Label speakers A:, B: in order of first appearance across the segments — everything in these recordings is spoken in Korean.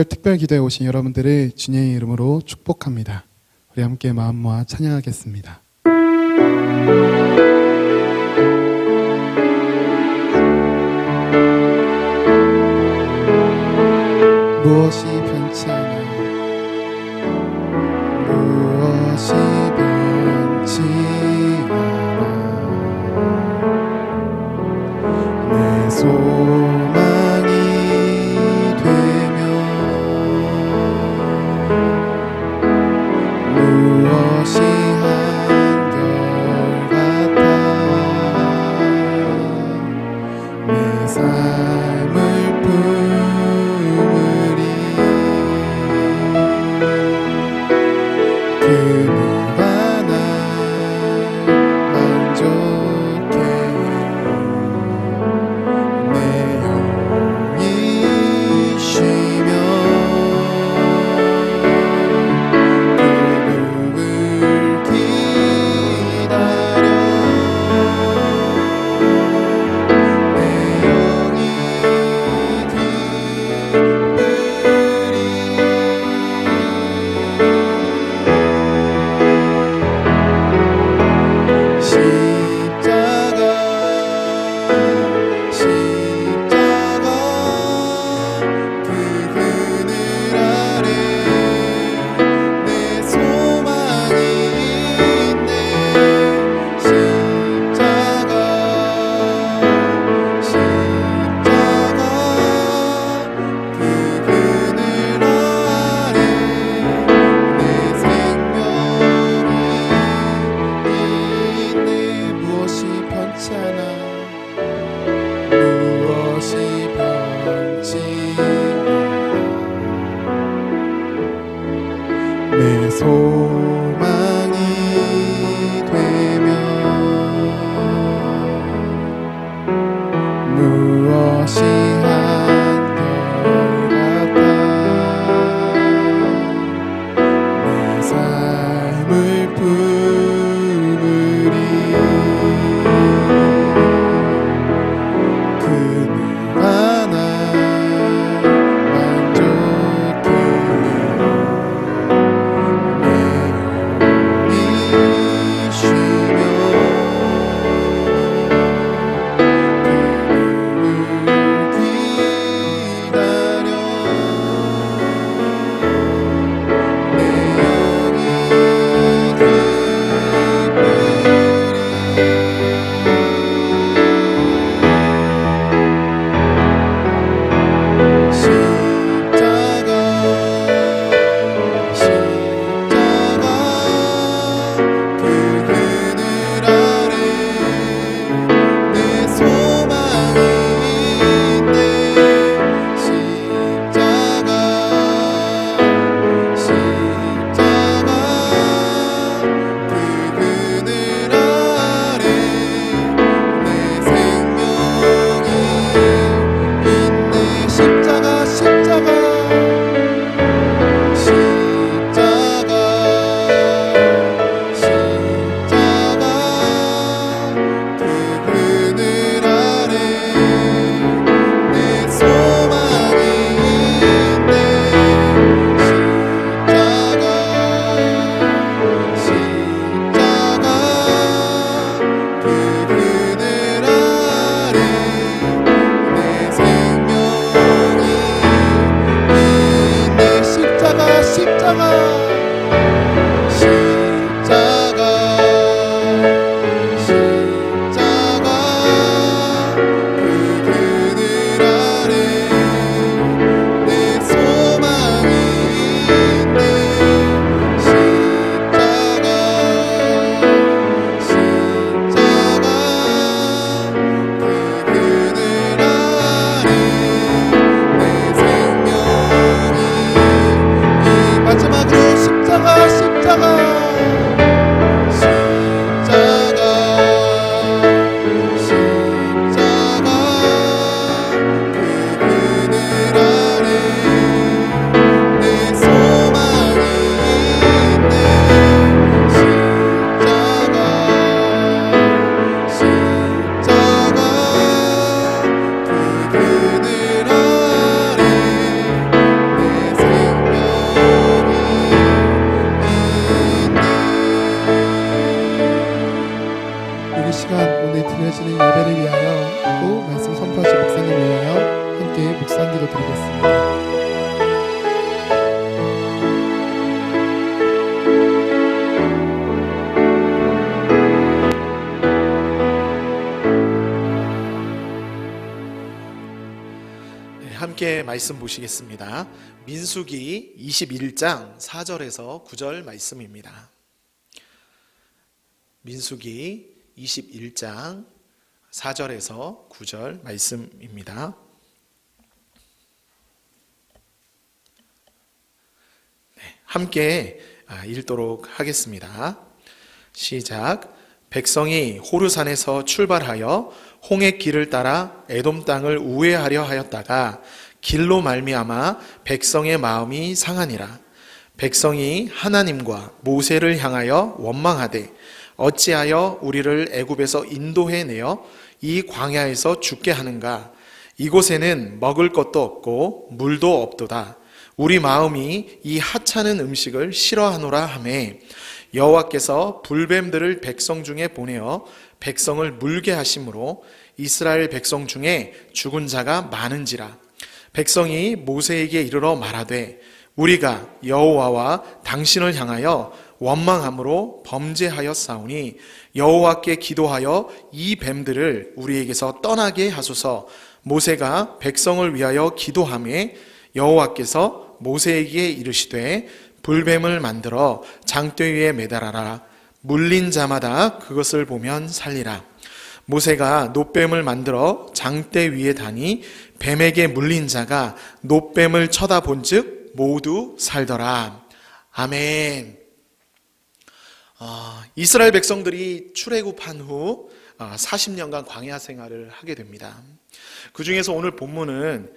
A: 특별 기도에 오신 여러분들을 주님의 이름으로 축복합니다. 우리 함께 마음 모아 찬양하겠습니다. 무엇이 변치 않아 무엇이 변치 않아 내 소망이 되며 무엇이 한결같아 이루어지는 예배를 위하여 또 말씀 선포하실 목사님 위하여 함께 묵상 기도 드리겠습니다.
B: 함께 말씀 보시겠습니다. 민수기 21장 4절에서 9절 말씀입니다. 민수기 21장 4절에서 9절 말씀입니다. 함께 읽도록 하겠습니다. 시작. 백성이 호르산에서 출발하여 홍해 길을 따라 에돔 땅을 우회하려 하였다가 길로 말미암아 백성의 마음이 상하니라. 백성이 하나님과 모세를 향하여 원망하되 어찌하여 우리를 애굽에서 인도해 내어 이 광야에서 죽게 하는가? 이곳에는 먹을 것도 없고 물도 없도다. 우리 마음이 이 하찮은 음식을 싫어하노라 하매 여호와께서 불뱀들을 백성 중에 보내어 백성을 물게 하심으로 이스라엘 백성 중에 죽은 자가 많은지라. 백성이 모세에게 이르러 말하되 우리가 여호와와 당신을 향하여 원망함으로 범죄하였사오니 여호와께 기도하여 이 뱀들을 우리에게서 떠나게 하소서. 모세가 백성을 위하여 기도하매 여호와께서 모세에게 이르시되 불뱀을 만들어 장대 위에 매달아라. 물린 자마다 그것을 보면 살리라. 모세가 놋뱀을 만들어 장대 위에 다니 뱀에게 물린 자가 놋뱀을 쳐다본 즉 모두 살더라. 아멘. 이스라엘 백성들이 출애굽한 후 40년간 광야 생활을 하게 됩니다. 그 중에서 오늘 본문은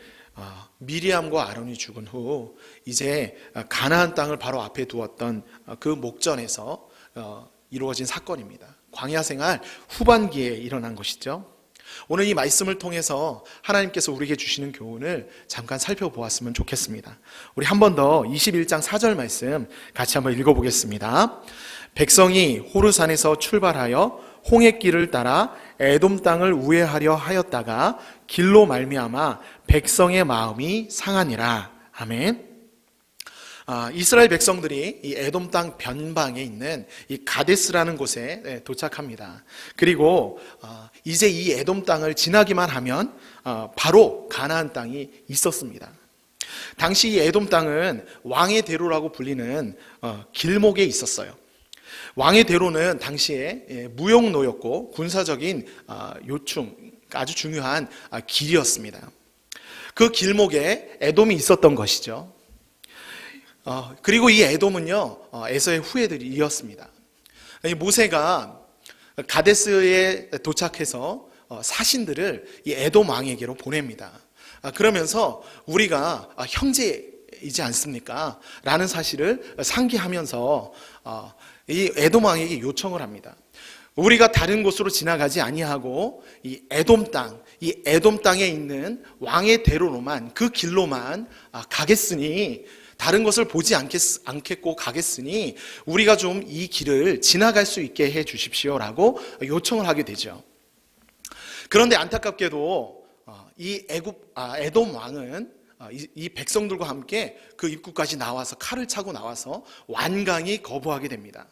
B: 미리암과 아론이 죽은 후 이제 가나안 땅을 바로 앞에 두었던 그 목전에서 이루어진 사건입니다. 광야 생활 후반기에 일어난 것이죠. 오늘 이 말씀을 통해서 하나님께서 우리에게 주시는 교훈을 잠깐 살펴보았으면 좋겠습니다. 우리 한 번 더 21장 4절 말씀 같이 한번 읽어보겠습니다. 백성이 호르산에서 출발하여 홍해길을 따라 에돔 땅을 우회하려 하였다가 길로 말미암아 백성의 마음이 상하니라. 아멘. 이스라엘 백성들이 이 에돔 땅 변방에 있는 이 가데스라는 곳에 도착합니다. 그리고 이제 이 에돔 땅을 지나기만 하면 바로 가나안 땅이 있었습니다. 당시 이 에돔 땅은 왕의 대로라고 불리는 길목에 있었어요. 왕의 대로는 당시에 무용로였고 군사적인 요충, 아주 중요한 길이었습니다. 그 길목에 에돔이 있었던 것이죠. 그리고 이 에돔은요, 에서의 후예들이었습니다. 모세가 가데스에 도착해서 사신들을 이 에돔 왕에게로 보냅니다. 그러면서 우리가 형제이지 않습니까? 라는 사실을 상기하면서 이 에돔 왕에게 요청을 합니다. 우리가 다른 곳으로 지나가지 아니하고 이 에돔 땅에 있는 왕의 대로로만, 그 길로만 가겠으니, 다른 것을 보지 않겠고 가겠으니 우리가 좀 이 길을 지나갈 수 있게 해 주십시오라고 요청을 하게 되죠. 그런데 안타깝게도 이 에돔 왕은 이 백성들과 함께 그 입구까지 나와서 칼을 차고 나와서 완강히 거부하게 됩니다.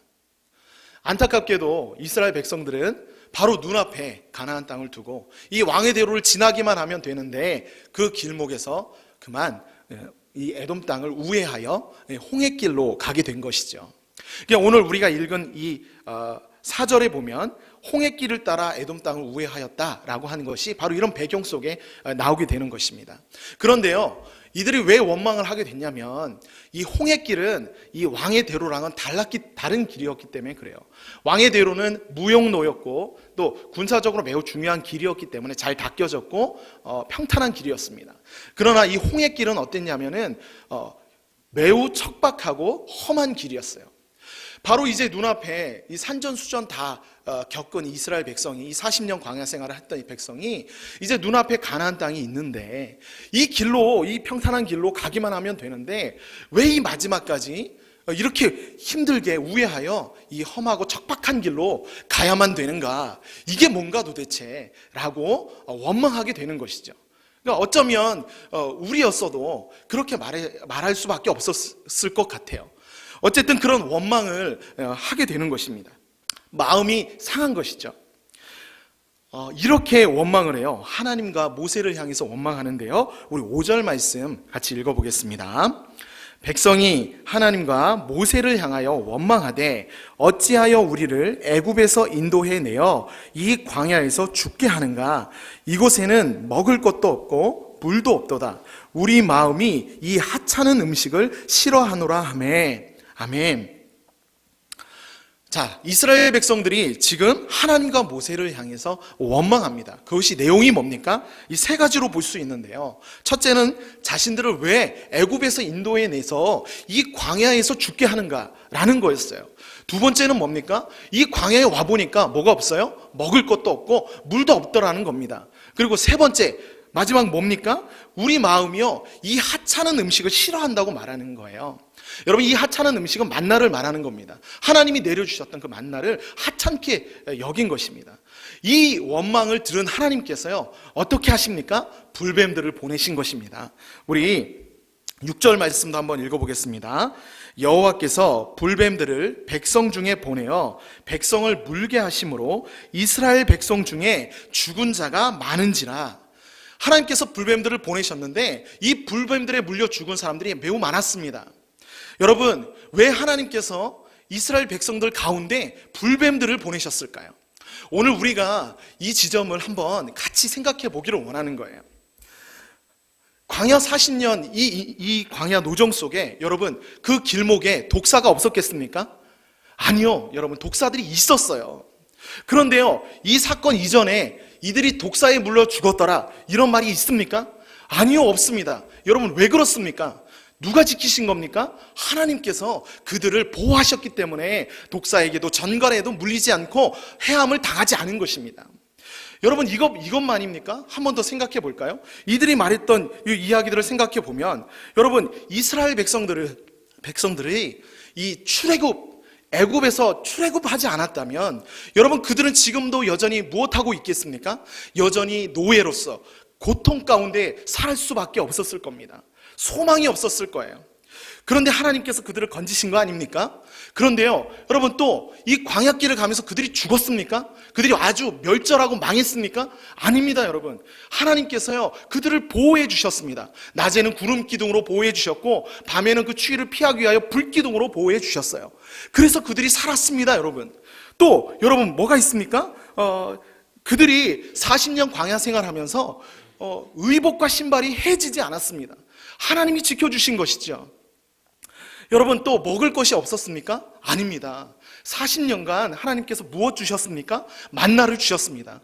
B: 안타깝게도 이스라엘 백성들은 바로 눈앞에 가나안 땅을 두고 이 왕의 대로를 지나기만 하면 되는데 그 길목에서 그만 이 에돔 땅을 우회하여 홍해길로 가게 된 것이죠. 그러니까 오늘 우리가 읽은 이 4절에 보면 홍해길을 따라 에돔 땅을 우회하였다라고 하는 것이 바로 이런 배경 속에 나오게 되는 것입니다. 그런데요, 이들이 왜 원망을 하게 됐냐면 이 홍해길은 이 왕의 대로랑은 다른 길이었기 때문에 그래요. 왕의 대로는 무용로였고 또 군사적으로 매우 중요한 길이었기 때문에 잘 닦여졌고 평탄한 길이었습니다. 그러나 이 홍해길은 어땠냐면은 매우 척박하고 험한 길이었어요. 바로 이제 눈앞에 이 산전수전 다 겪은 이스라엘 백성이, 이 40년 광야 생활을 했던 이 백성이 이제 눈앞에 가나안 땅이 있는데 이 길로, 이 평탄한 길로 가기만 하면 되는데 왜 이 마지막까지 이렇게 힘들게 우회하여 이 험하고 척박한 길로 가야만 되는가? 이게 뭔가 도대체? 라고 원망하게 되는 것이죠. 그러니까 어쩌면 우리였어도 그렇게 말할 수밖에 없었을 것 같아요. 어쨌든 그런 원망을 하게 되는 것입니다. 마음이 상한 것이죠. 이렇게 원망을 해요. 하나님과 모세를 향해서 원망하는데요. 우리 5절 말씀 같이 읽어보겠습니다. 백성이 하나님과 모세를 향하여 원망하되 어찌하여 우리를 애굽에서 인도해 내어 이 광야에서 죽게 하는가? 이곳에는 먹을 것도 없고 물도 없도다. 우리 마음이 이 하찮은 음식을 싫어하노라 하매. 아멘. 자, 이스라엘 백성들이 지금 하나님과 모세를 향해서 원망합니다. 그것이 내용이 뭡니까? 이 세 가지로 볼 수 있는데요. 첫째는 자신들을 왜 애굽에서 인도해 내서 이 광야에서 죽게 하는가라는 거였어요. 두 번째는 뭡니까? 이 광야에 와 보니까 뭐가 없어요? 먹을 것도 없고 물도 없더라는 겁니다. 그리고 세 번째, 마지막 뭡니까? 우리 마음이요, 이 하찮은 음식을 싫어한다고 말하는 거예요. 여러분, 이 하찮은 음식은 만나를 말하는 겁니다. 하나님이 내려주셨던 그 만나를 하찮게 여긴 것입니다. 이 원망을 들은 하나님께서요, 어떻게 하십니까? 불뱀들을 보내신 것입니다. 우리 6절 말씀도 한번 읽어보겠습니다. 여호와께서 불뱀들을 백성 중에 보내어 백성을 물게 하심으로 이스라엘 백성 중에 죽은 자가 많은지라. 하나님께서 불뱀들을 보내셨는데 이 불뱀들에 물려 죽은 사람들이 매우 많았습니다. 여러분, 왜 하나님께서 이스라엘 백성들 가운데 불뱀들을 보내셨을까요? 오늘 우리가 이 지점을 한번 같이 생각해 보기를 원하는 거예요. 광야 40년 이 광야 노정 속에 여러분, 그 길목에 독사가 없었겠습니까? 아니요, 여러분, 독사들이 있었어요. 그런데요, 이 사건 이전에 이들이 독사에 물려 죽었더라, 이런 말이 있습니까? 아니요, 없습니다. 여러분, 왜 그렇습니까? 누가 지키신 겁니까? 하나님께서 그들을 보호하셨기 때문에 독사에게도 전갈에도 물리지 않고 해함을 당하지 않은 것입니다. 여러분, 이것만입니까? 한 번 더 생각해 볼까요? 이들이 말했던 이 이야기들을 생각해 보면, 여러분, 이스라엘 백성들이 이 애굽에서 출애굽하지 않았다면 여러분, 그들은 지금도 여전히 무엇하고 있겠습니까? 여전히 노예로서 고통 가운데 살 수밖에 없었을 겁니다. 소망이 없었을 거예요. 그런데 하나님께서 그들을 건지신 거 아닙니까? 그런데요, 여러분, 또 이 광야길을 가면서 그들이 죽었습니까? 그들이 아주 멸절하고 망했습니까? 아닙니다, 여러분. 하나님께서요, 그들을 보호해 주셨습니다. 낮에는 구름 기둥으로 보호해 주셨고 밤에는 그 추위를 피하기 위하여 불 기둥으로 보호해 주셨어요. 그래서 그들이 살았습니다, 여러분. 또 여러분, 뭐가 있습니까? 그들이 40년 광야 생활하면서 의복과 신발이 해지지 않았습니다. 하나님이 지켜주신 것이죠. 여러분, 또 먹을 것이 없었습니까? 아닙니다. 40년간 하나님께서 무엇 주셨습니까? 만나를 주셨습니다.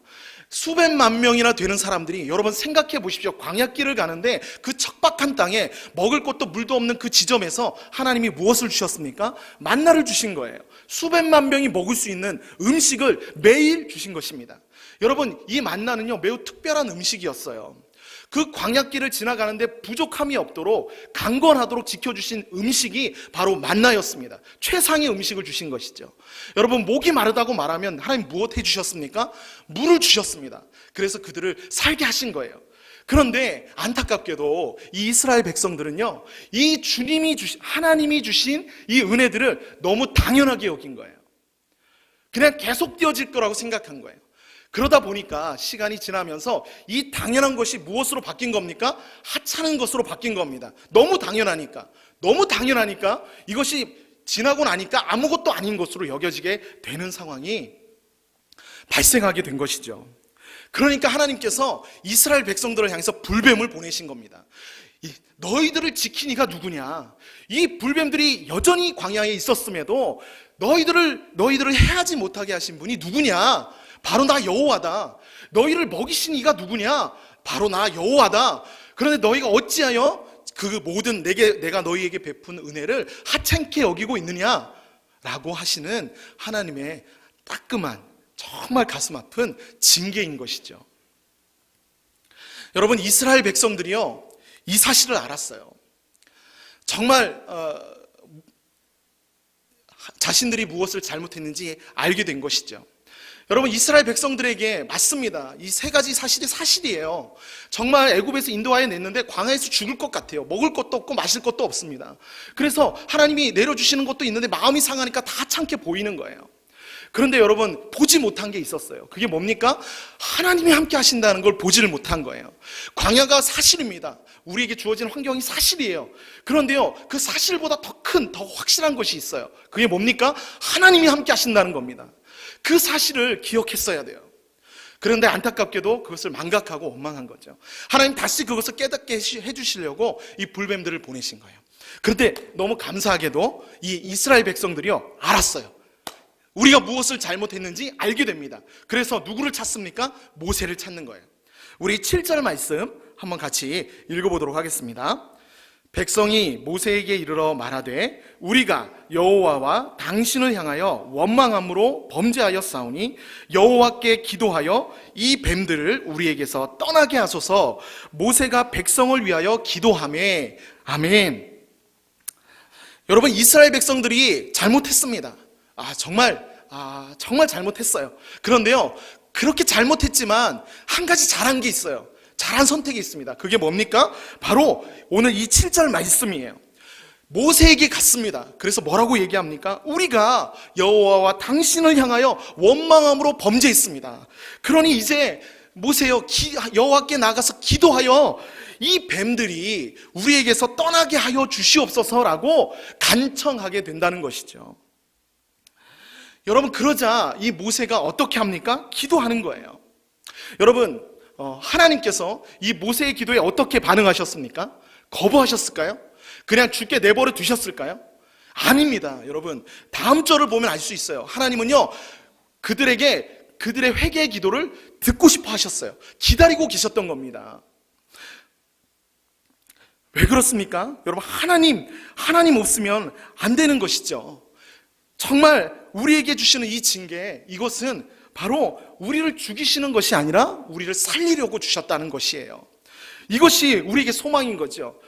B: 수백만 명이나 되는 사람들이, 여러분 생각해 보십시오. 광야길을 가는데 그 척박한 땅에 먹을 것도 물도 없는 그 지점에서 하나님이 무엇을 주셨습니까? 만나를 주신 거예요. 수백만 명이 먹을 수 있는 음식을 매일 주신 것입니다. 여러분, 이 만나는요, 매우 특별한 음식이었어요. 그 광야길을 지나가는데 부족함이 없도록 강건하도록 지켜주신 음식이 바로 만나였습니다. 최상의 음식을 주신 것이죠. 여러분, 목이 마르다고 말하면 하나님 무엇 해주셨습니까? 물을 주셨습니다. 그래서 그들을 살게 하신 거예요. 그런데 안타깝게도 이 이스라엘 백성들은요, 이 하나님이 주신 이 은혜들을 너무 당연하게 여긴 거예요. 그냥 계속 되어질 거라고 생각한 거예요. 그러다 보니까 시간이 지나면서 이 당연한 것이 무엇으로 바뀐 겁니까? 하찮은 것으로 바뀐 겁니다. 너무 당연하니까 이것이 지나고 나니까 아무것도 아닌 것으로 여겨지게 되는 상황이 발생하게 된 것이죠. 그러니까 하나님께서 이스라엘 백성들을 향해서 불뱀을 보내신 겁니다. 너희들을 지킨 이가 누구냐? 이 불뱀들이 여전히 광야에 있었음에도 너희들을 해하지 못하게 하신 분이 누구냐? 바로 나 여호와다. 너희를 먹이신 이가 누구냐? 바로 나 여호와다. 그런데 너희가 어찌하여 그 모든 내가 너희에게 베푼 은혜를 하찮게 여기고 있느냐? 라고 하시는 하나님의 따끔한, 정말 가슴 아픈 징계인 것이죠. 여러분, 이스라엘 백성들이요, 이 사실을 알았어요. 정말 자신들이 무엇을 잘못했는지 알게 된 것이죠. 여러분, 이스라엘 백성들에게 맞습니다. 이 세 가지 사실이 사실이에요. 정말 애굽에서 인도하여 냈는데 광야에서 죽을 것 같아요. 먹을 것도 없고 마실 것도 없습니다. 그래서 하나님이 내려주시는 것도 있는데 마음이 상하니까 다 참게 보이는 거예요. 그런데 여러분, 보지 못한 게 있었어요. 그게 뭡니까? 하나님이 함께 하신다는 걸 보지를 못한 거예요. 광야가 사실입니다. 우리에게 주어진 환경이 사실이에요. 그런데요, 그 사실보다 더 큰, 더 확실한 것이 있어요. 그게 뭡니까? 하나님이 함께 하신다는 겁니다. 그 사실을 기억했어야 돼요. 그런데 안타깝게도 그것을 망각하고 원망한 거죠. 하나님 다시 그것을 깨닫게 해주시려고 이 불뱀들을 보내신 거예요. 그런데 너무 감사하게도 이 이스라엘 백성들이요, 알았어요. 우리가 무엇을 잘못했는지 알게 됩니다. 그래서 누구를 찾습니까? 모세를 찾는 거예요. 우리 7절 말씀 한번 같이 읽어보도록 하겠습니다. 백성이 모세에게 이르러 말하되 우리가 여호와와 당신을 향하여 원망함으로 범죄하였사오니 여호와께 기도하여 이 뱀들을 우리에게서 떠나게 하소서. 모세가 백성을 위하여 기도하매. 아멘. 여러분, 이스라엘 백성들이 잘못했습니다. 정말 잘못했어요. 그런데요, 그렇게 잘못했지만 한 가지 잘한 게 있어요. 잘한 선택이 있습니다. 그게 뭡니까? 바로 오늘 이 7절 말씀이에요. 모세에게 갔습니다. 그래서 뭐라고 얘기합니까? 우리가 여호와와 당신을 향하여 원망함으로 범죄했습니다. 그러니 이제 모세여, 여호와께 나가서 기도하여 이 뱀들이 우리에게서 떠나게 하여 주시옵소서라고 간청하게 된다는 것이죠. 여러분, 그러자 이 모세가 어떻게 합니까? 기도하는 거예요. 여러분, 하나님께서 이 모세의 기도에 어떻게 반응하셨습니까? 거부하셨을까요? 그냥 죽게 내버려 두셨을까요? 아닙니다. 여러분, 다음 절을 보면 알 수 있어요. 하나님은요, 그들의 회개의 기도를 듣고 싶어 하셨어요. 기다리고 계셨던 겁니다. 왜 그렇습니까? 여러분, 하나님 없으면 안 되는 것이죠. 정말 우리에게 주시는 이 징계, 이것은 바로 우리를 죽이시는 것이 아니라 우리를 살리려고 주셨다는 것이에요. 이것이 우리에게 소망인 거죠.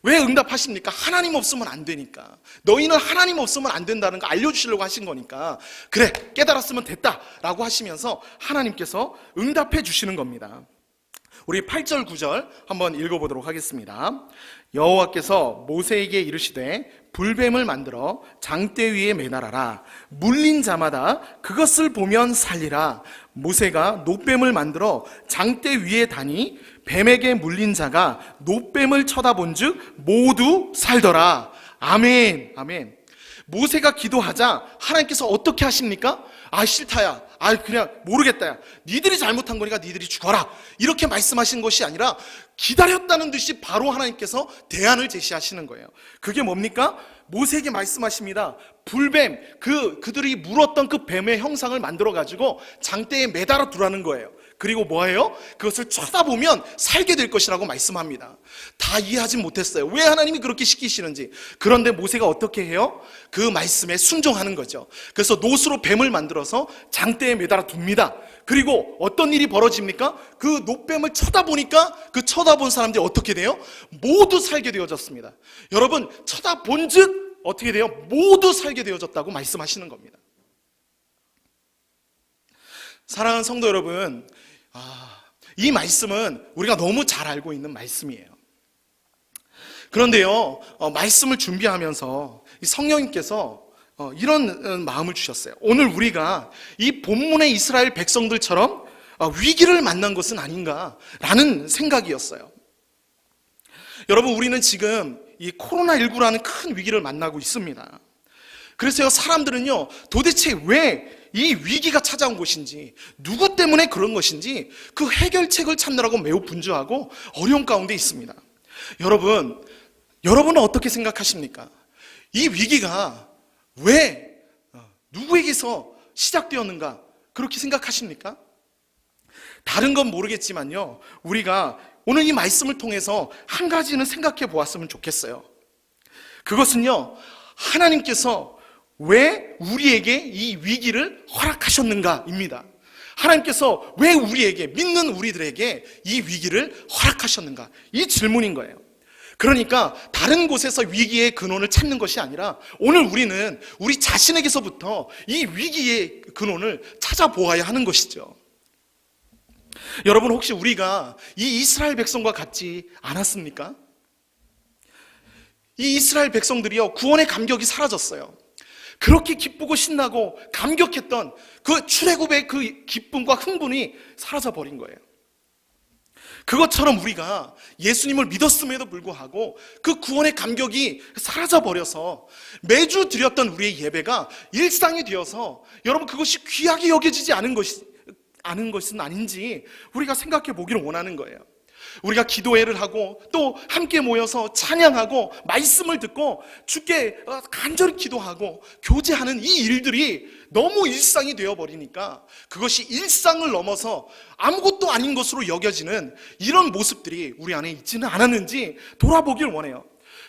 B: 왜 응답하십니까? 하나님 없으면 안 되니까. 너희는 하나님 없으면 안 된다는 거 알려주시려고 하신 거니까, 그래, 깨달았으면 됐다라고 하시면서 하나님께서 응답해 주시는 겁니다. 우리 8절 9절 한번 읽어보도록 하겠습니다. 여호와께서 모세에게 이르시되 불뱀을 만들어 장대 위에 매달아라. 물린 자마다 그것을 보면 살리라. 모세가 놋뱀을 만들어 장대 위에 다니 뱀에게 물린 자가 놋뱀을 쳐다본 즉 모두 살더라. 아멘. 아멘. 모세가 기도하자 하나님께서 어떻게 하십니까? 싫다야. 그냥 모르겠다야. 니들이 잘못한 거니까 니들이 죽어라. 이렇게 말씀하신 것이 아니라 기다렸다는 듯이 바로 하나님께서 대안을 제시하시는 거예요. 그게 뭡니까? 모세에게 말씀하십니다. 불뱀, 그들이 물었던 그 뱀의 형상을 만들어가지고 장대에 매달아 두라는 거예요. 그리고 뭐예요? 그것을 쳐다보면 살게 될 것이라고 말씀합니다. 다 이해하지 못했어요. 왜 하나님이 그렇게 시키시는지. 그런데 모세가 어떻게 해요? 그 말씀에 순종하는 거죠. 그래서 놋으로 뱀을 만들어서 장대에 매달아 둡니다. 그리고 어떤 일이 벌어집니까? 그 놋뱀을 쳐다보니까 그 쳐다본 사람들이 어떻게 돼요? 모두 살게 되어졌습니다. 여러분, 쳐다본 즉 어떻게 돼요? 모두 살게 되어졌다고 말씀하시는 겁니다. 사랑하는 성도 여러분, 이 말씀은 우리가 너무 잘 알고 있는 말씀이에요. 그런데요, 말씀을 준비하면서 성령님께서 이런 마음을 주셨어요. 오늘 우리가 이 본문의 이스라엘 백성들처럼 위기를 만난 것은 아닌가라는 생각이었어요. 여러분, 우리는 지금 이 코로나19라는 큰 위기를 만나고 있습니다. 그래서 사람들은요, 도대체 왜 이 위기가 찾아온 것인지, 누구 때문에 그런 것인지 그 해결책을 찾느라고 매우 분주하고 어려운 가운데 있습니다. 여러분은 어떻게 생각하십니까? 이 위기가 왜 누구에게서 시작되었는가 그렇게 생각하십니까? 다른 건 모르겠지만요, 우리가 오늘 이 말씀을 통해서 한 가지는 생각해 보았으면 좋겠어요. 그것은요, 하나님께서 왜 우리에게 이 위기를 허락하셨는가입니다. 하나님께서 왜 우리에게, 믿는 우리들에게 이 위기를 허락하셨는가? 이 질문인 거예요. 그러니까 다른 곳에서 위기의 근원을 찾는 것이 아니라 오늘 우리는 우리 자신에게서부터 이 위기의 근원을 찾아보아야 하는 것이죠. 여러분, 혹시 우리가 이 이스라엘 백성과 같지 않았습니까? 이 이스라엘 백성들이요, 구원의 감격이 사라졌어요. 그렇게 기쁘고 신나고 감격했던 그 출애굽의 그 기쁨과 흥분이 사라져버린 거예요. 그것처럼 우리가 예수님을 믿었음에도 불구하고 그 구원의 감격이 사라져버려서 매주 드렸던 우리의 예배가 일상이 되어서 여러분, 그것이 귀하게 여겨지지 않은 것은 아닌지 우리가 생각해 보기를 원하는 거예요. 우리가 기도회를 하고 또 함께 모여서 찬양하고 말씀을 듣고 주께 간절히 기도하고 교제하는 이 일들이 너무 일상이 되어버리니까 그것이 일상을 넘어서 아무것도 아닌 것으로 여겨지는 이런 모습들이 우리 안에 있지는 않았는지 돌아보길 원해요.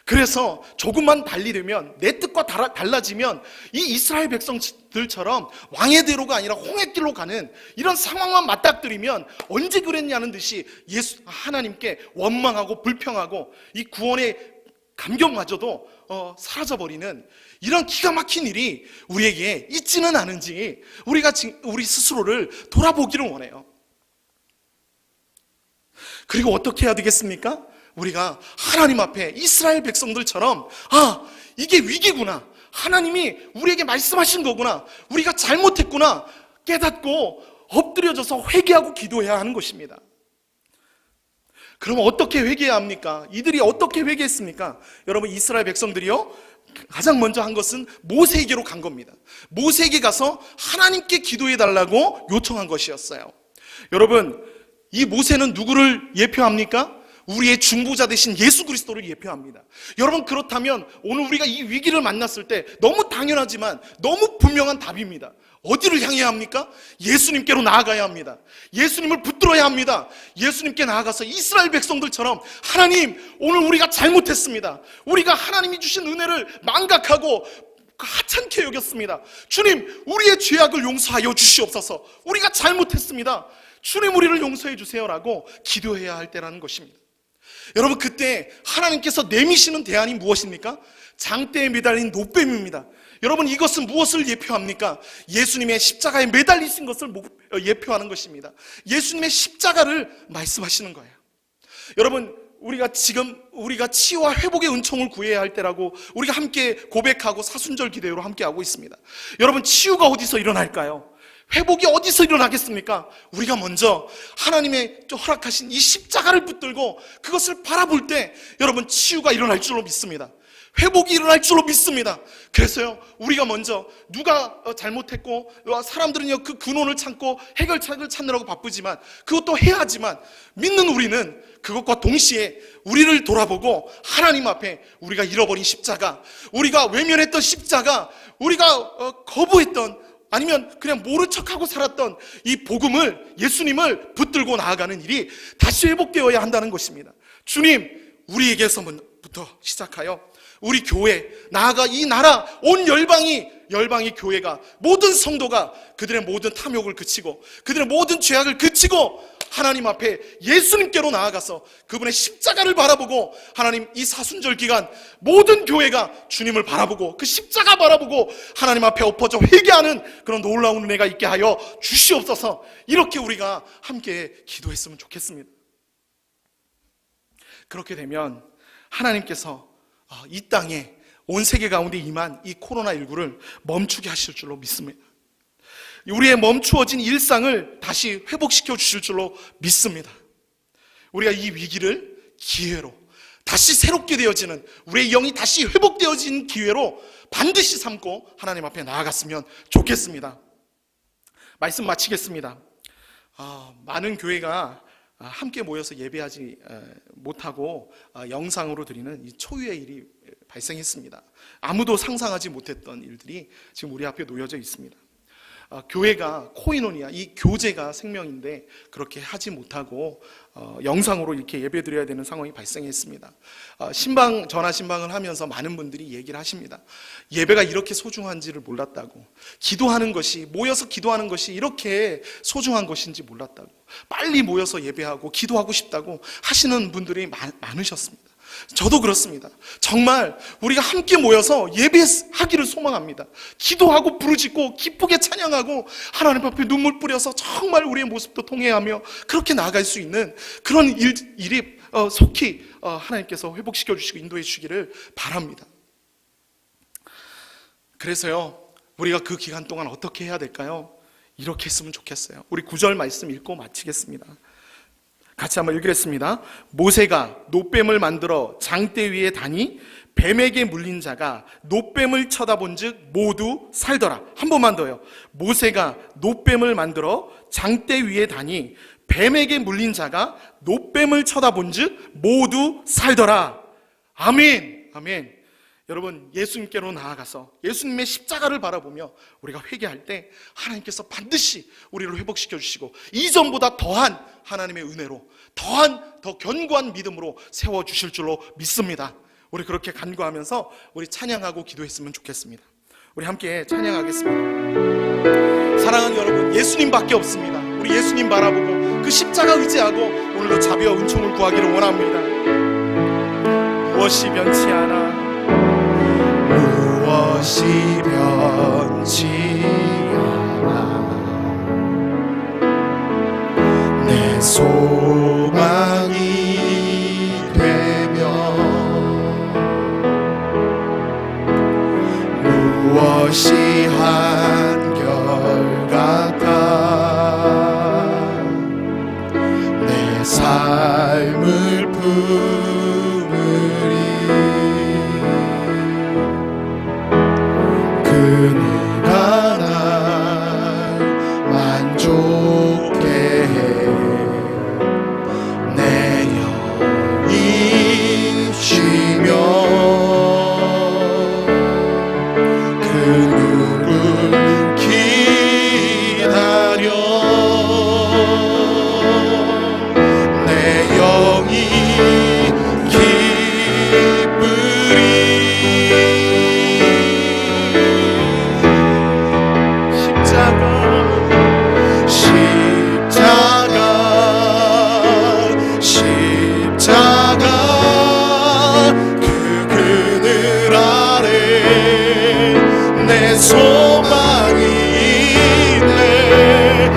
B: 그래서 조금만 달리되면, 내 뜻과 달라지면 이 이스라엘 백성들처럼 왕의 대로가 아니라 홍해길로 가는 이런 상황만 맞닥뜨리면 언제 그랬냐는 듯이 하나님께 원망하고 불평하고 이 구원의 감격마저도 사라져버리는 이런 기가 막힌 일이 우리에게 있지는 않은지 우리 스스로를 돌아보기를 원해요. 그리고 어떻게 해야 되겠습니까? 우리가 하나님 앞에 이스라엘 백성들처럼 이게 위기구나, 하나님이 우리에게 말씀하신 거구나, 우리가 잘못했구나 깨닫고 엎드려져서 회개하고 기도해야 하는 것입니다. 그럼 어떻게 회개해야 합니까? 이들이 어떻게 회개했습니까? 여러분, 이스라엘 백성들이요, 가장 먼저 한 것은 모세에게로 간 겁니다. 모세에게 가서 하나님께 기도해 달라고 요청한 것이었어요. 여러분, 이 모세는 누구를 예표합니까? 우리의 중보자 되신 예수 그리스도를 예표합니다. 여러분, 그렇다면 오늘 우리가 이 위기를 만났을 때 너무 당연하지만 너무 분명한 답입니다. 어디를 향해야 합니까? 예수님께로 나아가야 합니다. 예수님을 붙들어야 합니다. 예수님께 나아가서 이스라엘 백성들처럼 하나님, 오늘 우리가 잘못했습니다. 우리가 하나님이 주신 은혜를 망각하고 하찮게 여겼습니다. 주님, 우리의 죄악을 용서하여 주시옵소서. 우리가 잘못했습니다. 주님, 우리를 용서해 주세요라고 기도해야 할 때라는 것입니다. 여러분, 그때 하나님께서 내미시는 대안이 무엇입니까? 장대에 매달린 노뱀입니다. 여러분, 이것은 무엇을 예표합니까? 예수님의 십자가에 매달리신 것을 예표하는 것입니다. 예수님의 십자가를 말씀하시는 거예요. 여러분, 우리가 치유와 회복의 은총을 구해야 할 때라고 우리가 함께 고백하고 사순절 기도회로 함께 하고 있습니다. 여러분, 치유가 어디서 일어날까요? 회복이 어디서 일어나겠습니까? 우리가 먼저 하나님의 허락하신 이 십자가를 붙들고 그것을 바라볼 때 여러분, 치유가 일어날 줄로 믿습니다. 회복이 일어날 줄로 믿습니다. 그래서요, 우리가 먼저 누가 잘못했고 사람들은요 그 근원을 찾고 해결책을 찾느라고 바쁘지만 그것도 해야 하지만 믿는 우리는 그것과 동시에 우리를 돌아보고 하나님 앞에 우리가 잃어버린 십자가, 우리가 외면했던 십자가, 우리가 거부했던 아니면 그냥 모른 척하고 살았던 이 복음을, 예수님을 붙들고 나아가는 일이 다시 회복되어야 한다는 것입니다. 주님, 우리에게서부터 시작하여 우리 교회, 나아가 이 나라 온 열방이 교회가, 모든 성도가 그들의 모든 탐욕을 그치고 그들의 모든 죄악을 그치고 하나님 앞에 예수님께로 나아가서 그분의 십자가를 바라보고, 하나님, 이 사순절 기간 모든 교회가 주님을 바라보고 그 십자가 바라보고 하나님 앞에 엎어져 회개하는 그런 놀라운 은혜가 있게 하여 주시옵소서. 이렇게 우리가 함께 기도했으면 좋겠습니다. 그렇게 되면 하나님께서 이 땅에 온 세계 가운데 임한 이 코로나19를 멈추게 하실 줄로 믿습니다. 우리의 멈추어진 일상을 다시 회복시켜 주실 줄로 믿습니다. 우리가 이 위기를 기회로, 다시 새롭게 되어지는, 우리의 영이 다시 회복되어진 기회로 반드시 삼고 하나님 앞에 나아갔으면 좋겠습니다. 말씀 마치겠습니다. 많은 교회가 함께 모여서 예배하지 못하고 영상으로 드리는 이 초유의 일이 발생했습니다. 아무도 상상하지 못했던 일들이 지금 우리 앞에 놓여져 있습니다. 교회가 코이노니아, 이 교제가 생명인데 그렇게 하지 못하고 영상으로 이렇게 예배드려야 되는 상황이 발생했습니다. 전화 신방을 하면서 많은 분들이 얘기를 하십니다. 예배가 이렇게 소중한지를 몰랐다고, 기도하는 것이, 모여서 기도하는 것이 이렇게 소중한 것인지 몰랐다고, 빨리 모여서 예배하고 기도하고 싶다고 하시는 분들이 많으셨습니다. 저도 그렇습니다. 정말 우리가 함께 모여서 예배하기를 소망합니다. 기도하고 부르짖고 기쁘게 찬양하고 하나님 앞에 눈물 뿌려서 정말 우리의 모습도 통회하며 그렇게 나아갈 수 있는 그런 일이 속히 하나님께서 회복시켜 주시고 인도해 주시기를 바랍니다. 그래서요, 우리가 그 기간 동안 어떻게 해야 될까요? 이렇게 했으면 좋겠어요. 우리 9절 말씀 읽고 마치겠습니다. 같이 한번 읽겠습니다. 모세가 놋뱀을 만들어 장대 위에 다니 뱀에게 물린 자가 놋뱀을 쳐다본 즉 모두 살더라. 한 번만 더요. 모세가 놋뱀을 만들어 장대 위에 다니 뱀에게 물린 자가 놋뱀을 쳐다본 즉 모두 살더라. 아멘. 아멘. 여러분, 예수님께로 나아가서 예수님의 십자가를 바라보며 우리가 회개할 때 하나님께서 반드시 우리를 회복시켜 주시고 이전보다 더한 하나님의 은혜로 더한 더 견고한 믿음으로 세워주실 줄로 믿습니다. 우리 그렇게 간구하면서 우리 찬양하고 기도했으면 좋겠습니다. 우리 함께 찬양하겠습니다. 사랑하는 여러분, 예수님밖에 없습니다. 우리 예수님 바라보고 그 십자가 의지하고 오늘도 자비와 은총을 구하기를 원합니다. 무엇이 변치 않아, 무엇이 변치 않아, 내 소망이 되며 무엇이 한결같아, 내 삶을 품으리. 그누가 날 만족해 해, 내 영이 쉬며 그 누굴 기다려 내 영이 기쁘리. 소망이 있네.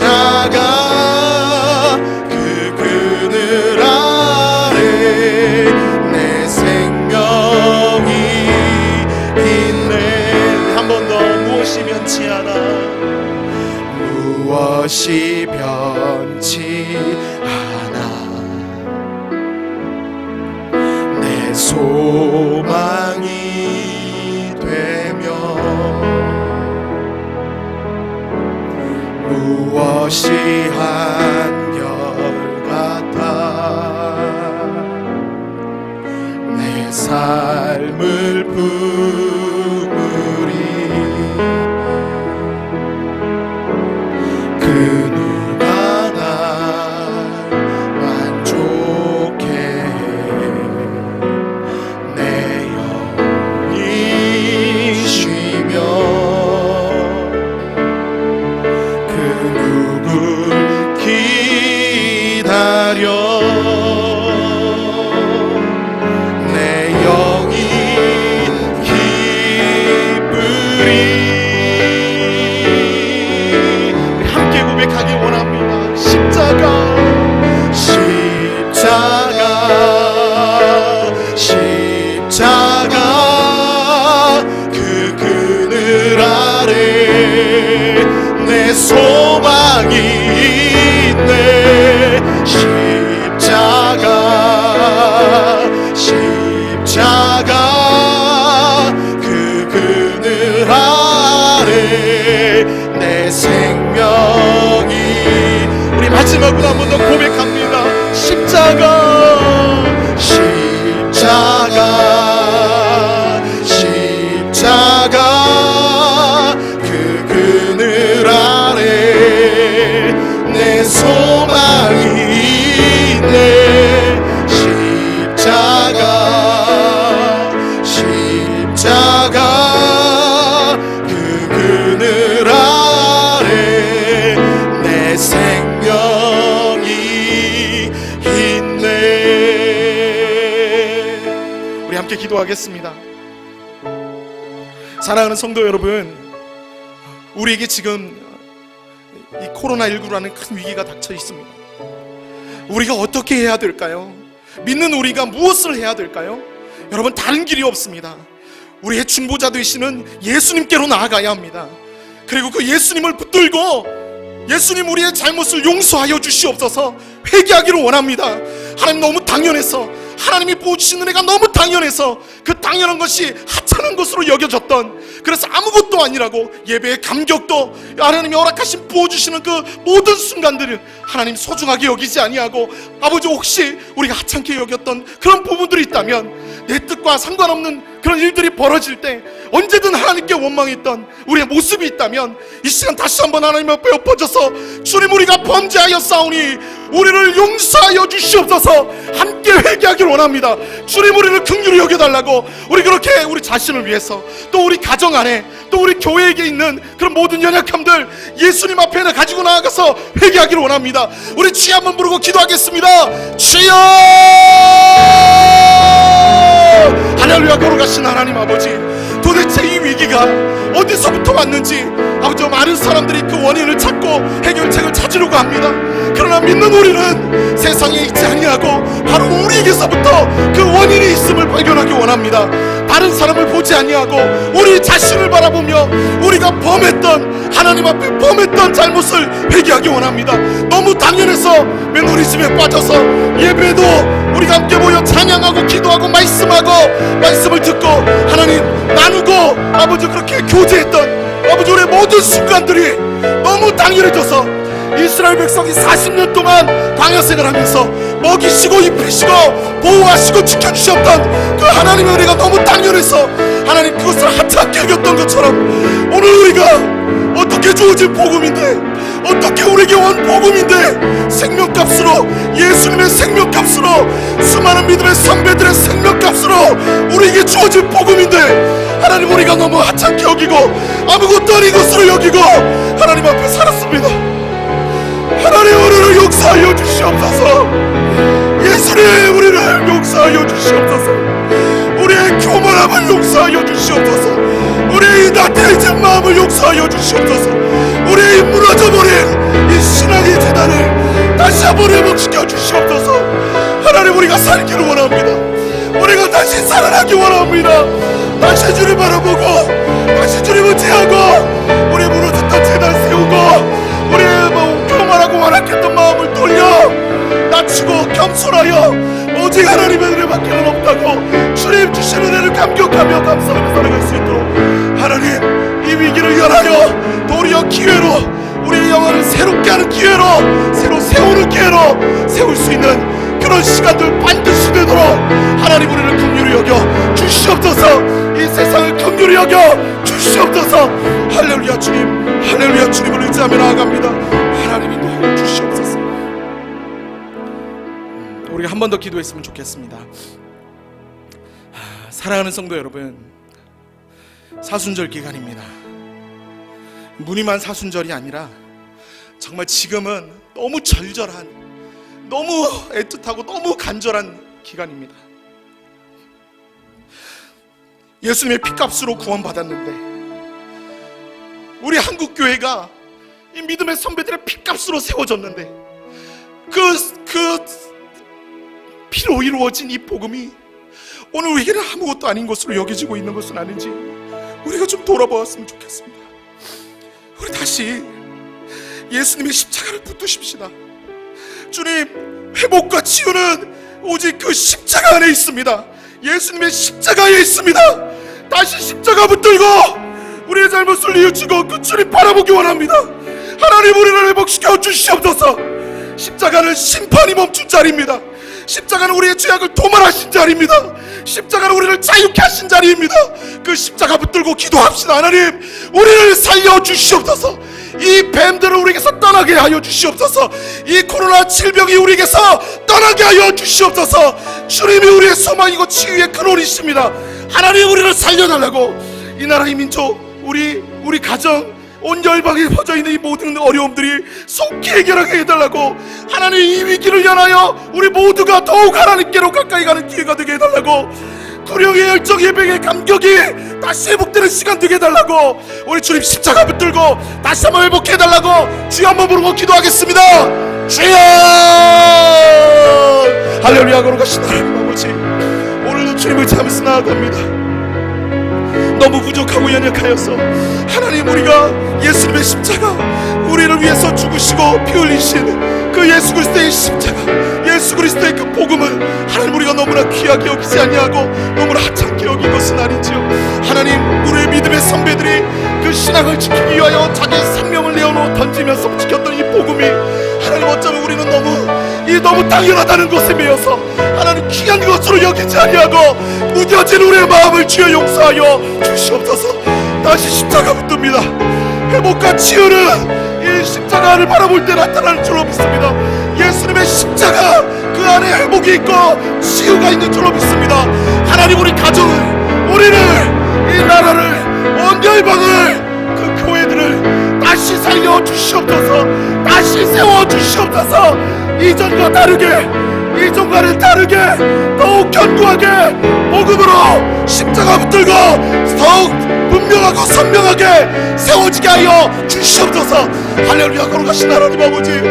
B: 십자가 그 그늘 아래 내 생명이 있네. 한 번 더. 무엇이 변치 않아, 무엇이 변치 않아, 소망이 되며 무엇이 한결같아, 내 삶을 품으리. 그 누가 날 만족해 내 영이 기쁘리. 우리 함께 고백하기 원합니다. 십자가 그 그늘 아래 내 소망이 있네. 십자가 그 그늘 아래 내 생명이. 우리 마지막으로 한 번 더 고백합니다. 십자가 그 그늘 아래 내 소망이 있네. 십자가 그 그늘 아래 내 생명이 함께 기도하겠습니다. 사랑하는 성도 여러분, 우리에게 지금 이 코로나19라는 큰 위기가 닥쳐 있습니다. 우리가 어떻게 해야 될까요? 믿는 우리가 무엇을 해야 될까요? 여러분, 다른 길이 없습니다. 우리의 중보자 되시는 예수님께로 나아가야 합니다. 그리고 그 예수님을 붙들고 예수님 우리의 잘못을 용서하여 주시옵소서 회개하기를 원합니다. 하나님 너무 당연해서, 하나님이 부어주신 은혜가 너무 당연해서 그 당연한 것이 하찮은 것으로 여겨졌던, 그래서 아무것도 아니라고 예배의 감격도 하나님이 허락하신 부어주시는 그 모든 순간들을 하나님 소중하게 여기지 아니하고, 아버지 혹시 우리가 하찮게 여겼던 그런 부분들이 있다면, 내 뜻과 상관없는 그런 일들이 벌어질 때 언제든 하나님께 원망했던 우리의 모습이 있다면 이 시간 다시 한번 하나님 앞에 엎어져서 주님 우리가 범죄하여 싸우니 우리를 용서하여 주시옵소서 함께 회개하기를 원합니다. 주님 우리를 긍휼히 여겨달라고, 우리 그렇게 우리 자신을 위해서, 또 우리 가정 안에, 또 우리 교회에게 있는 그런 모든 연약함들 예수님 앞에 가지고 나아가서 회개하기를 원합니다. 우리 주여 한번 부르고 기도하겠습니다. 주여! 할렐루야. 걸어가신 하나님 아버지, 도대체 이 위기가 어디서부터 왔는지 아버지, 많은 사람들이 그 원인을 찾고 해결책을 찾으려고 합니다. 그러나 믿는 우리는 세상에 있지 아니하고 바로 우리에게서부터 그 원인이 있음을 발견하기 원합니다. 다른 사람을 보지 아니하고 우리 자신을 바라보며 우리가 범했던, 하나님 앞에 범했던 잘못을 회개하기 원합니다. 너무 당연해서 매너리즘에 빠져서 예배도 우리가 함께 모여 찬양하고 기도하고 말씀을 듣고 하나님 나누고 아버지 그렇게 교제했던 아버지 우리의 모든 순간들이 너무 당연해져서 이스라엘 백성이 40년 동안 광야 생활하면서 먹이시고 입히시고 보호하시고 지켜주셨던 그 하나님의 은혜가 너무 당연해서 하나님 그것을 하찮게 여겼던 것처럼 오늘 우리가 어떻게 주어진 복음인데, 어떻게 우리에게 온 복음인데 생명값으로, 예수님의 생명값으로, 수많은 믿음의 선배들의 생명값으로 우리에게 주어진 복음인데 하나님 우리가 너무 하찮게 여기고 아무것도 아닌 것으로 여기고 하나님 앞에 살았습니다. 하나님 우리를 용서하여 주시옵소서. 예수님 우리를 용서하여 주시옵소서. 우리의 교만함을 용서하여 주시옵소서. 우리의 이 나태해진 마음을 용서하여 주시옵소서. 우리의 이 무너져버린 이 신앙의 재단을 다시 한번 회복시켜 주시옵소서. 하나님 우리가 살기를 원합니다. 우리가 다시 살아나기 원합니다. 다시 주님 바라보고 다시 주님을 제하고 우리의 무너졌던 재단 세우고 우리의 교만하고 완악했던 마음을 돌려 낮추고 겸손하여 오직 하나님의 은혜밖에는 없다고 주님 주신 은혜를 감격하며 감사하며 살아갈 수 있도록 하나님 이 위기를 연하여 도리어 기회로 우리의 영혼을 새롭게 하는 기회로, 새로 세우는 기회로 세울 수 있는 그런 시간들 반드시 되도록 하나님 우리를 긍휼히 여겨 주시옵소서. 이 세상을 긍휼히 여겨 주시옵소서. 할렐루야 주님, 할렐루야 주님을 의지하며 나아갑니다. 하나님 인도하여 주시옵소서. 우리가 한 번 더 기도했으면 좋겠습니다. 사랑하는 성도 여러분, 사순절 기간입니다. 무늬만 사순절이 아니라 정말 지금은 너무 절절한, 너무 애틋하고 너무 간절한 기간입니다. 예수님의 피값으로 구원받았는데 우리 한국교회가 이 믿음의 선배들의 피값으로 세워졌는데 그 피로 이루어진 이 복음이 오늘 우리에게는 아무것도 아닌 것으로 여겨지고 있는 것은 아닌지 우리가 좀 돌아보았으면 좋겠습니다. 우리 다시 예수님의 십자가를 붙드십시다. 주님, 회복과 치유는 오직 그 십자가 안에 있습니다. 예수님의 십자가에 있습니다. 다시 십자가 붙들고 우리의 잘못을 뉘우치고 그 주님 바라보기 원합니다. 하나님 우리를 회복시켜 주시옵소서. 십자가는 심판이 멈춘 자리입니다. 십자가는 우리의 죄악을 도말하신 자리입니다. 십자가는 우리를 자유케 하신 자리입니다. 그 십자가 붙들고 기도합시다. 하나님 우리를 살려 주시옵소서. 이 뱀들을 우리에게서 떠나게 하여 주시옵소서. 이 코로나 질병이 우리에게서 떠나게 하여 주시옵소서. 주님이 우리의 소망이고 치유의 근원이십니다. 하나님 우리를 살려달라고 이 나라의 민족, 우리 가정, 온 열방에 퍼져있는 이 모든 어려움들이 속히 해결하게 해달라고, 하나님 이 위기를 연하여 우리 모두가 더욱 하나님께로 가까이 가는 기회가 되게 해달라고, 구령의 열정, 예배의 감격이 다시 회복되는 시간 되게 해달라고, 우리 주님 십자가 붙들고 다시 한번 회복해달라고 주여 한번 부르고 기도하겠습니다. 주여! 할렐루야. 걸어가신 하나님 아버지, 오늘도 주님을 찾으면서 나아갑니다. 너무 부족하고 연약하여서 하나님, 우리가 예수님의 십자가, 우리를 위해서 죽으시고 피 흘리신 그 예수 그리스도의 십자가, 예수 그리스도의 그 복음을 하나님 우리가 너무나 귀하게 여기지 아니하고 너무나 하찮게 여긴 것은 아닌지요. 하나님, 우리의 믿음의 선배들이 그 신앙을 지키기 위하여 자기의 생명을 내어놓아 던지면서 지켰던 이 복음이 하나님, 어쩌면 우리는 너무 당연하다는 것에 매여서 하나님 귀한 것으로 여기지 아니하고 무뎌진 우리의 마음을 주여 용서하여 주시옵소서. 다시 십자가 붙듭니다. 회복과 치유는 이 십자가를 바라볼 때 나타나는 줄로 믿습니다. 예수님의 십자가, 그 안에 회복이 있고 치유가 있는 줄로 믿습니다. 하나님, 우리 가정을, 우리를, 이 나라를, 온 열방을, 그 교회들을 다시 살려 주시옵소서. 다시 세워 주시옵소서. 이전과 다르게, 이전과는 다르게 더욱 견고하게 복음으로 십자가 붙들고 더욱 분명하고 선명하게 세워지게 하여 주시옵소서. 할렐루야. 걸어가신 하나님 아버지,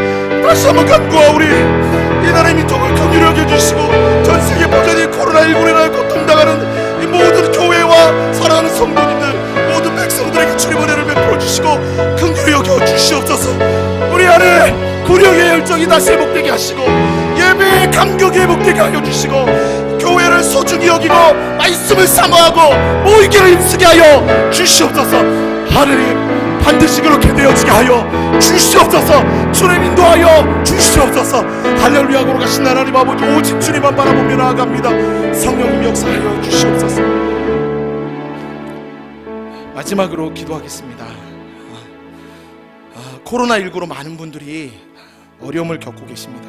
B: 다시 한번 간구하 우리 이 나라의 민족을 긍휼히 여겨주시고 전 세계 버전이 코로나19로 인하여 고통당하는 이 모든 교회와 사랑하는 성도님들, 모든 백성들에게 주님의 은혜를 베풀어 주시고 긍휼히 여겨 주시옵소서. 우리 안에 구령의 열정이 다시 회복되게 하시고 예배의 감격이 회복되게 하여 주시고 교회를 소중히 여기고 말씀을 사모하고 모이기를 힘쓰게 하여 주시옵소서. 하느님, 반드시 그렇게 되어지게 하여 주시옵소서. 주님 인도하여 주시옵소서. 할렐루야. 걸어가신 하나님 아버지, 오직 주님만 바라보며 나아갑니다. 성령님 역사하여 주시옵소서. 마지막으로 기도하겠습니다. 코로나19로 많은 분들이 어려움을 겪고 계십니다.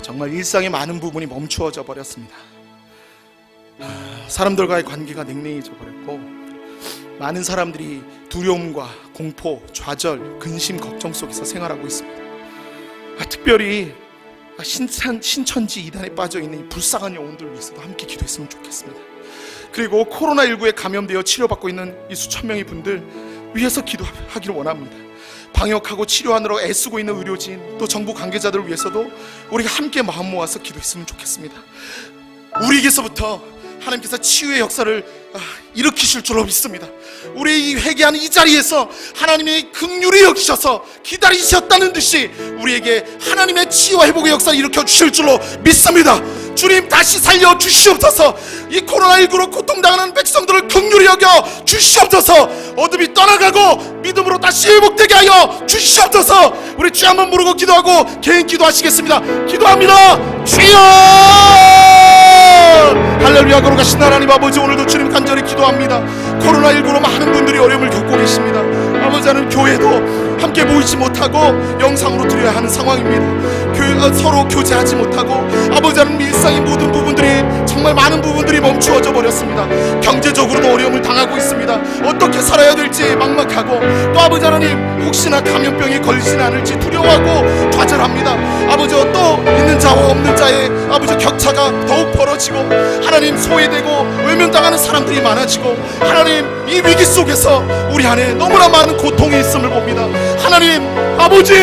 B: 정말 일상의 많은 부분이 멈추어져 버렸습니다. 사람들과의 관계가 냉랭해져 버렸고, 많은 사람들이 두려움과 공포, 좌절, 근심, 걱정 속에서 생활하고 있습니다. 특별히 신천지 이단에 빠져있는 이 불쌍한 영혼들을 위해서도 함께 기도했으면 좋겠습니다. 그리고 코로나19에 감염되어 치료받고 있는 이 수천 명의 분들 위해서 기도하기를 원합니다. 방역하고 치료하느라 애쓰고 있는 의료진, 또 정부 관계자들을 위해서도 우리가 함께 마음 모아서 기도했으면 좋겠습니다. 우리에게서부터 하나님께서 치유의 역사를 일으키실 줄로 믿습니다. 우리 이 회개하는 이 자리에서 하나님이 긍휼히 여기셔서 기다리셨다는 듯이 우리에게 하나님의 치유와 회복의 역사를 일으켜 주실 줄로 믿습니다. 주님, 다시 살려 주시옵소서. 이 코로나19로 고통당하는 백성들을 긍휼히 여겨 주시옵소서. 어둠이 떠나가고 믿음으로 다시 회복되게 하여 주시옵소서. 우리 주 한번 부르고 기도하고 개인 기도하시겠습니다. 기도합니다. 주여! 할렐루야. 걸어가신 하나님 아버지, 오늘도 주님 간절히 기도합니다. 코로나19로 많은 분들이 어려움을 겪고 계십니다. 아버지, 하는 교회도 함께 모이지 못하고 영상으로 드려야 하는 상황입니다. 교회가 서로 교제하지 못하고 아버지, 하는 일상의 모든 부분들이, 정말 많은 부분들이 멈추어져 버렸습니다. 경제적으로도 어려움을 당하고 있습니다. 어떻게 살아야 될지 막막하고, 또 아버지 하나님, 혹시나 감염병에 걸리지는 않을지 두려워하고 좌절합니다. 아버지, 또 있는 자와 없는 자의 아버지 격차가 더욱 벌어지고, 하나님, 소외되고 외면당하는 사람들이 많아지고, 하나님, 이 위기 속에서 우리 안에 너무나 많은 고통이 있음을 봅니다. 하나님 아버지,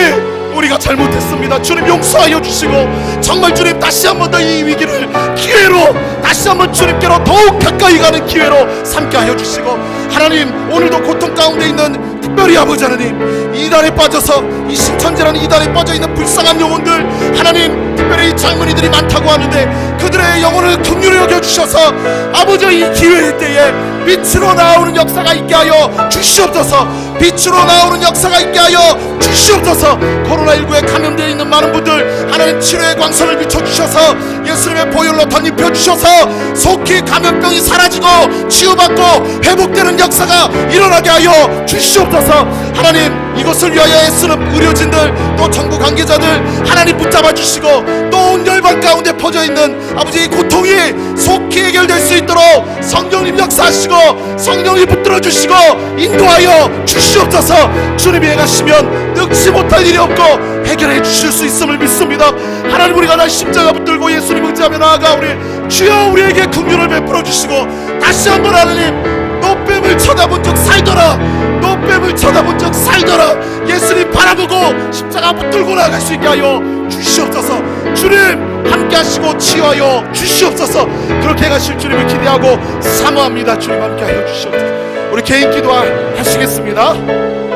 B: 우리가 잘못했습니다. 주님 용서하여 주시고, 정말 주님 다시 한 번 더 이 위기를 기회로, 다시 한 번 주님께로 더욱 가까이 가는 기회로 삼게 하여 주시고, 하나님, 오늘도 고통 가운데 있는 특별히 아버지 하나님, 이단에 빠져서, 이 신천지라는 이단에 빠져있는 불쌍한 영혼들, 하나님, 특별히 젊은이들이 많다고 하는데 그들의 영혼을 긍휼히 여겨주셔서 아버지, 이 기회의 때에 빛으로 나오는 역사가 있게 하여 주시옵소서. 빛으로 나오는 역사가 있게 하여 주시옵소서. 코로나19에 감염되어 있는 많은 분들, 하나님 치료의 광선을 비춰주셔서 예수님의 보혈로 덧입혀 주셔서 속히 감염병이 사라지고 치유받고 회복되는 역사가 일어나게 하여 주시옵소서. 하나님, 이것을 위하여 애쓰는 의료진들, 또 정부 관계자들 하나님 붙잡아 주시고, 또 온 열방 가운데 퍼져있는 아버지 의 고통이 속히 해결될 수 있도록 성령님 역사하시고 성령님 붙들어 주시고 인도하여 주시옵소서. 주시옵소서. 주님이 행하시면 능치 못할 일이 없고 해결해 주실 수 있음을 믿습니다. 하나님, 우리가 날 십자가 붙들고 예수님 의지하며 나아가오니 주여 우리에게 긍휼을 베풀어 주시고 다시 한번 하나님 노뱀을 쳐다본 적 살더라. 노뱀을 쳐다본 적 살더라. 예수님 바라보고 십자가 붙들고 나아갈 수 있게 하여 주시옵소서. 주님 함께 하시고 치유하여 주시옵소서. 그렇게 해가실 주님을 기대하고 사모합니다. 주님 함께 하여 주시옵소서. 우리 개인 기도 하시겠습니다.